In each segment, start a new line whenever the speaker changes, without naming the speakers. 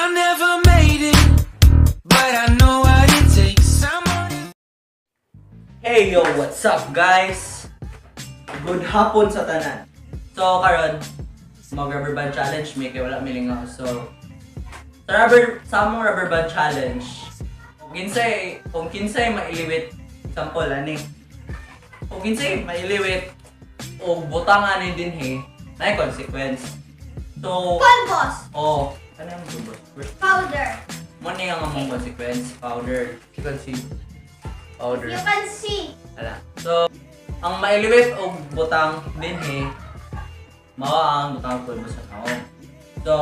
I never made it, but I know what it takes.
Hey yo, what's up guys? Good hapon sa tanan. So karon, mag-rubberband challenge may kay wala milingaw. So sa among rubberband challenge, kung kinsay mailiwit, example ani. Kung kinsay mailiwit o butangan ni dinhi, may consequence. So
Pulbos!
oh, ano yung pulbos?
Powder.
Ano yung among consequence? Powder. You can see. Powder.
You can see.
Ala. So, ang mailiwit o butang dinhi, mao ang butang pulbos sa taon. So,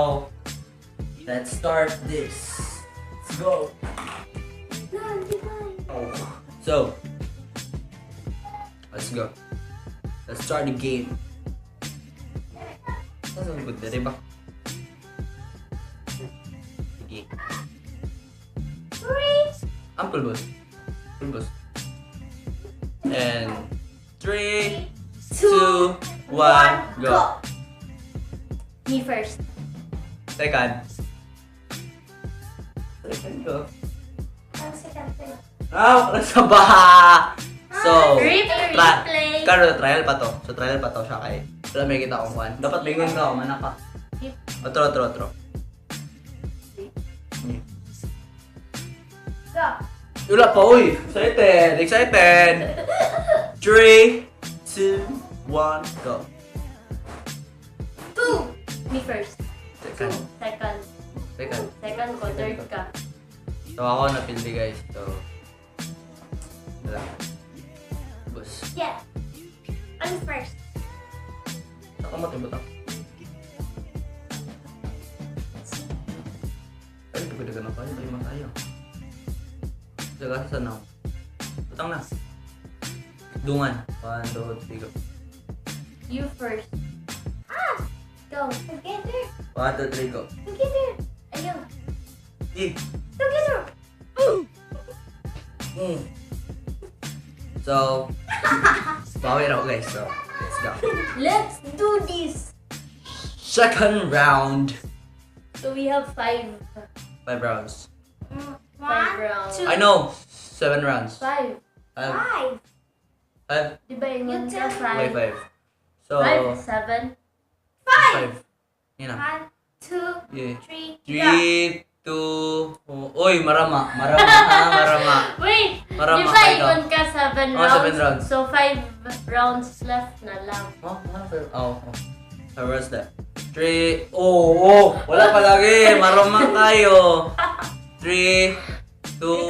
let's start this. Let's go. Oh. So, let's go. Let's start the game. That's a good, diba? Sige. Ang pulbos. Pulbos. And 3, 2, 1, go.
Me first.
Second. Second go.
Ang second thing.
Ah, sa baha. So,
Replay.
trial pa to. So, trial pa to siya kay. Wala may kita kung one. Dapat bingon ka, manak ka. Otro.
Go.
Wala pa, uy. Excited. 3, 2, 1, go.
2. Me first.
Second.
Second ko, third ka.
So, ako napildi guys. So, wala. Bus.
Yeah. I'm first.
Nakamat yung butang. Ay, pagkadagan na tayo. Tayo man tayo. Saga sa now. Butang na. Dungan. 1, 2, 3, go.
You first. Go. Together.
1, 2, 3, go.
Together. Ayaw. Together.
So, bawi na ako guys. So, let's go.
Let's do this.
Second round.
So we have 5.
5 rounds.
1, 2.
I know. 7 rounds.
5.
5. 5.
Diba yung You tell
Okay,
5.
5. So,
5, 7.
5. Yan na.
1, 2,
Yeah.
3.
3, 2, uy, marama. Marama.
Wait!
Marama
Di ba
kayo.
ikon ka 7
Oh,
rounds?
7 rounds.
So 5 rounds left na lang.
Oh, ano ba? Oh. How was that? 3, wala pa lagi. Marama kayo. 3, 2,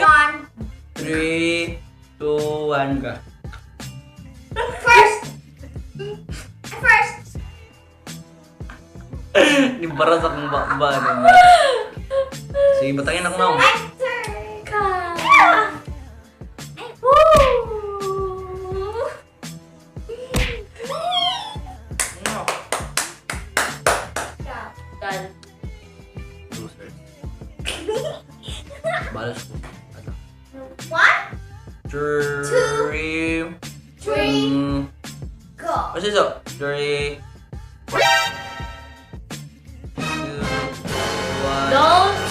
3, 2, 1, go.
First!
Di bara sa kong ba naman. Sige, batangin ako na.
Turn ka! Woo! Done.
Losers. Balas ko. Ano?
1,
3,
3, go!
What's this up? 3, 2, 1.
Don't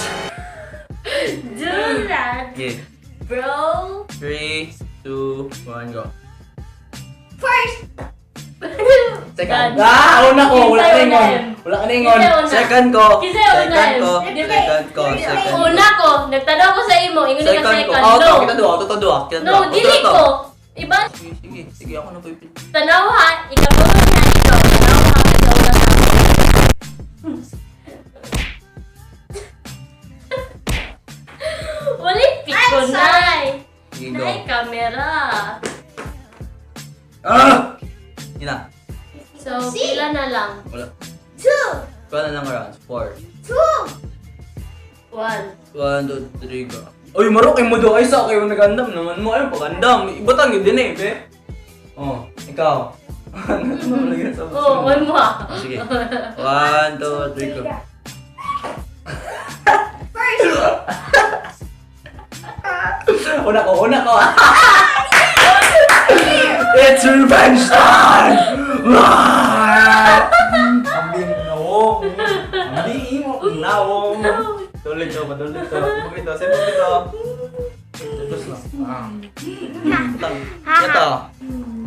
do that,
Yeah.
bro!
3, 2, 1, go.
First!
Second.
Done.
Una ko. Wala ka
Kinsay
ningon.
unahin?
Wala ka ningon.
Kinsay unahin?
Second ko.
Kinsay unahin?
Second ko.
Una ko, nagtanong ko sa imo, ingon ka
Second ko.
second.
Oh,
No!
kita dua. Toto dua.
No, dili ko! Iba,
Sige, ako na po ipil.
tanaw ha, ikaw na ikaw. Tanaw ha, ikaw na ha. Wala piko nay.
Sige, go.
Nay, camera.
Yun na.
So, pila na lang.
Wala.
2,
Kuha na lang rounds. 4.
1.
1, 2, 3, go. Uy, marok mo do. Ay, sa kayo nagandam naman mo. Ayun, pagandam. Ibatang yun din eh, be. Oh, ikaw. Ano lagyan sa
Oh, one mo ah.
Sige. 1, 2, 3, go. Una ko. It's revenge time! Ambing no. Ambing imo nawong. Tuloy to, padulit to. Sibog ito, sibog ito. Tapos lang. Ito.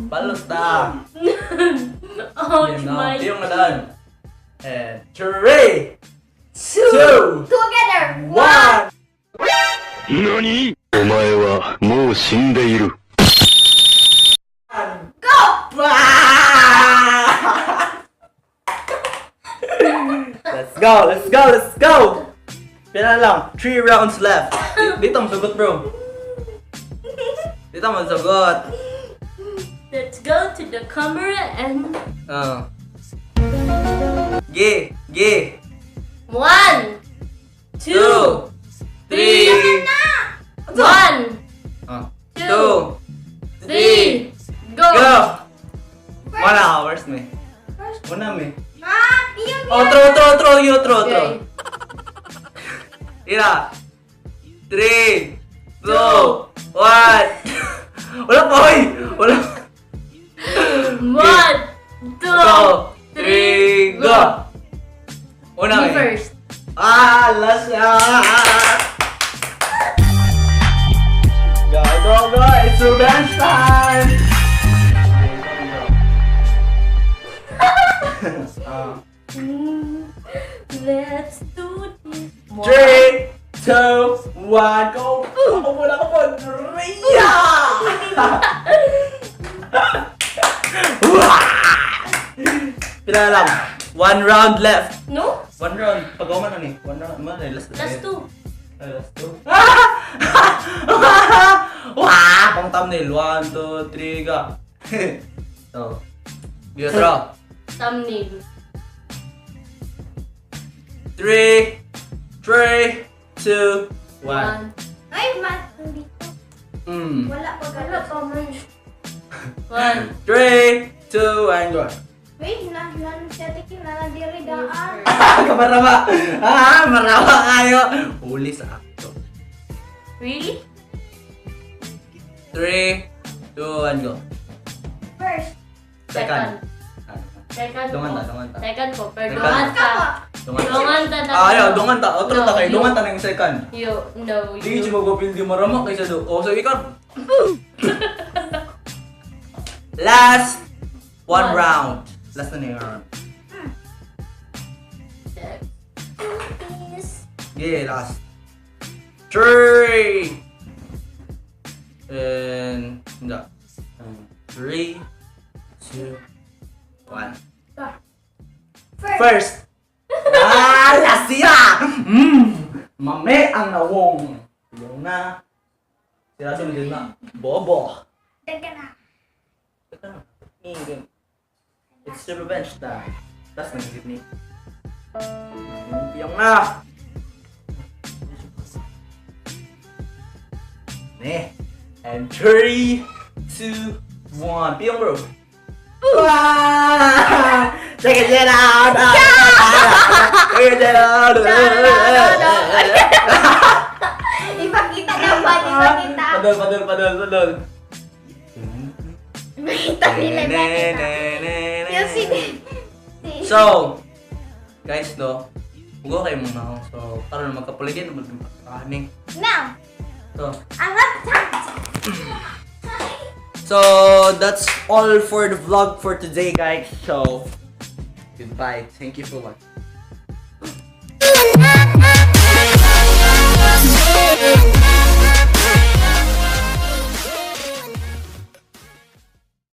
Balos ta.
Ouch,
Yun, no?
my.
Yung na daan. And 3, 2,
Together.
1.
何お前はもう死んでいる。
Go!
Let's go, let's go, let's go! Pila lang, 3 rounds left. Dito mo sagot, bro. Dito mo sagot.
Let's go to the camera and...
Gi, gi.
1, 2,
3.
1,
2,
3, go!
go! Wala, where's me? Una me.
Yun,
Throw, you throw.
Okay.
Ira. 3, 2, 1. Wala pa, hoy! Wala.
1, 2,
3, go! Una
me
me.
first.
Last na! Go! It's revenge time!
Let's do this.
3, 2, 1, go! Wala ka po! Rhea! Pila lang? 1 round left.
No?
1 round. Pag-uman na ni. 1 round. Last
Last 2.
Last 2. Wah! Pang thumbnail. 1, 2, 3, go. So, you throw.
Thumbnail.
3, 2, 1.
Ay, mat. Dito. Wala pa man. 1.
3, 2, 1, go.
Wait, nandiyan na diri daan.
Marama! Marama kayo! Huli sa akto.
Really?
3, 2, 1, go.
First.
Second.
Dungan ta. Second ko. Pero
Second.
dungan ta. Dungan ta.
Ayaw, dungan ta. Otro ta kayo. Dungan ta na yung second.
No,
Hindi siya mag-build yung marama kaysa do. O, so ikaw. Last 1 round. Last na yung round. Yeah, last. 3. And... Hindi. 3, 2, 1. First! Last siya! Mame ang nawong. Yung na. Sila sunod na. Bobo.
Teka na.
It's the revenge time. That's nag-isip ni. Yung na! And 3, 2, 1. Piyong bro. Check it out! Check it out!
Ipakita naman, ipakita.
Padol.
Ipakita nila yung
So, guys, no, huwag kayo muna ako. So, para na magkapuligin, magkakahaning.
Now,
So,
angat
so, that's all for the vlog for today, guys. So, goodbye. Thank you for watching.